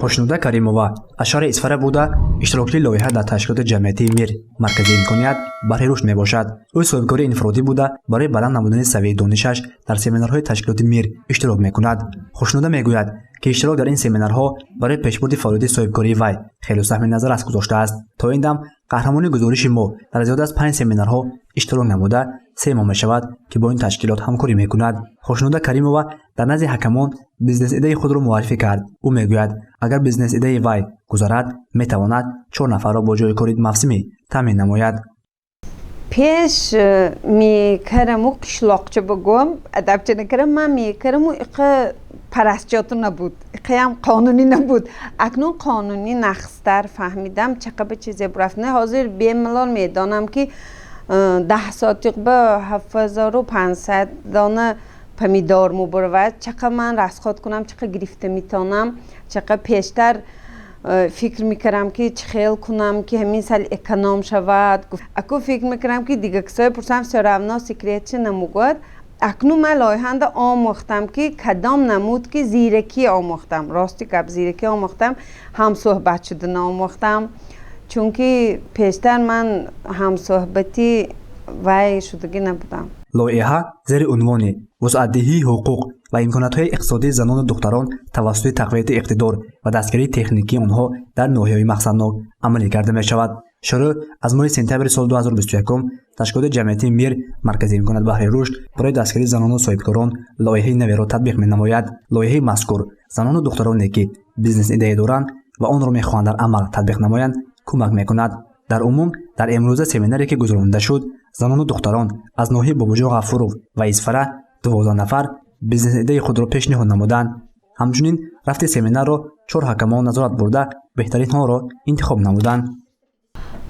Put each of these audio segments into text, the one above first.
خشنوده کریمووا اشار اسفره بوده اشتراکی لایحه در تشکیلات جمعیتی میر مرکزی امکانیت برای رشد میباشد. او صاحبکاری انفرادی بوده برای بلند نمودن سویه دانشش در سمینارهای تشکیلات میر اشتراک میکند. خشنوده میگوید که اشتراک در این سمینارها برای پیشبرد فعالیت صاحبکاری وی خیلی سهم نظر است گذاشته است. تا این دم قهرمانی گزارش ما در زیاد از 5 سمینارها اشتراک نموده 3 ماه میشود که با این تشکیلات همکاری میکند. خشنوده کریمووا در نزد حکمان بیزنس ایده خود را معرفی کرد. او میگوید اگر بیزنس ایده وی گذرد میتواند 4 نفر را با جای کار موسمی تامین نماید. پیش میکردم و قشلاقچه بگم ادبچه نکردم من میکردم و اقا پرستجاتو نبود اقا هم قانونی نبود. اکنون قانونی نخستر فهمیدم چقدر چیزی برفت. نه حاضر بیملال میدانم که 10 ساعت به 7500 دانه پمیدار مبرود چقدر من رسخات کنم چقدر گرفته میتونم چقدر پیشتر فکر میکردم که چه خیل کنم که همین سال اکنام شود. اکو فکر میکردم که دیگه کسای پرسم سرعونا سیکریت چه نموگد. اکنون من لایحند آموختم که کدام نمود که زیرکی آموختم. راستی که زیرکی آموختم هم صحبت شدن آموختم چون که پیشتر من هم صحبتی وای شدگی نبودم. لایحه زیر عنوان وسعت‌دهی حقوق و امکانات‌های اقتصادی زنان و دختران توسط تقویت اقتدار و دستگیری تکنیکی آنها در ناحیه‌های مقصدناک عملی کرده می‌شود. شروع از ماه سپتامبر سال 2021 تشکیلات جمعیتی میر مرکزی امکانات بهره رشد برای دستگیری زنان و صاحبکاران لایحه نوی را تطبیق می‌نماید. لایحه مذکور زنان و دخترانی که بیزنس ایده دارند و آن را می‌خواهند در عمل تطبیق نمایند کمک می‌کند. در عموم در امروزه سمیناری که گذرانده شد زنان و دختران از ناحیه بابوجان غفورов و اسفره 12 نفر بیزنس ایده خود را پیشنهاد نمودند. همچنین رفت سمینار را 4 حکمان نظارت برده بهترین ها را انتخاب نمودند.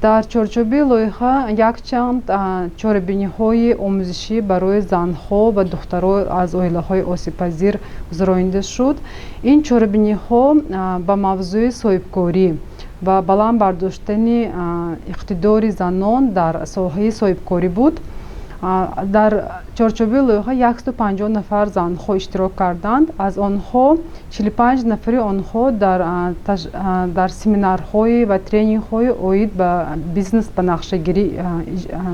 در چارچوب لایحه یک چند چاره‌بینی‌های آموزشی برای زنها و دختران از عائله‌های آسیب‌پذیر گذرانده شد. این چاره‌بینی‌ها با موضوع صاحبکاری و بلند برداشتن اقتدار زنان در ساحه صاحبکاری بود. در چارچوب لایحه 150 نفر زنها اشتراک کردند. از آنها 45 نفر آنها در سمینارهای و ترینینگ‌های اید به بیزنس به نقشه‌گیری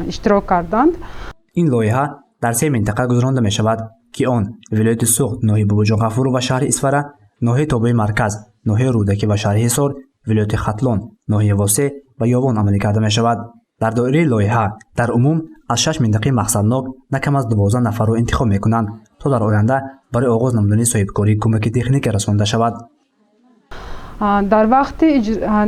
اشتراک کردند. این لایحه در 3 منطقه گذرانده می شود که آن ولایت سوخت ناحیه بابوجان غفورov و شهر اسفره، ناحیه تابع مرکز ناحیه رودکی و شهر حصار، ولایت ختلان ناحیه واسع و یاوان عملی کرده می شود. در دایره لایحه در عموم از 6 منطقه مقصدناک نه کم از 12 نفر را انتخاب می‌کنند تا در آینده برای آغاز نمودن صاحبکاری کمک تکنیکی رسانده شود. در وقت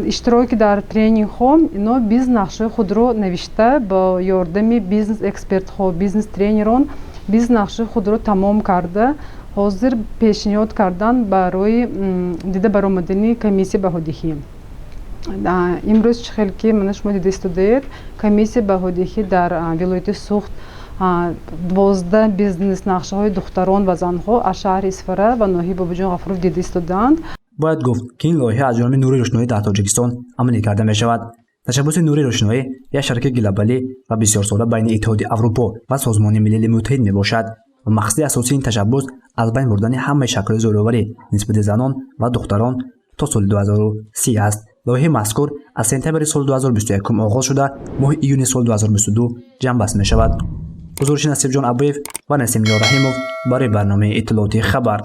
اشتراک در ترینینگ ها اینا بیز نقشه خود را نوشته با یاردم بیزنس اکسپرت ها بیزنس ترینران بیز نقشه خود را تمام کرده حاضر پیشنهاد کردن برای دیده برآمدنی کمیسیه بهادهی. امروز خیلی که من شما دیده استودید کمیسیه بهادهی در ولایت سوخت 12 بیزنس نقشه های دختران و زنها از شهر اسفره و ناحیه بابوجان غفورov دیده استودند. باید گفت که این لایحه از جانب نوری روشنایی در تاجیکستان عملی کرده می شود. تشبث نوری روشنایی یک شرکت گلوبالی و بسیار ساله بین اتحادیه اروپا و سازمان ملل متحد می باشد و مقصد اساسی این تشبث از بین بردن همه شکل زوراوری نسبت زنان و دختران تا سال 2030 است. لایحه مذکور از سپتامبر سال 2021 آغاز شده ماه ایون سال 2022 جمع بست می شود. گزارش نصیب جان ابویف و نسیم رحیمov برای برنامه اطلاعاتی خبر.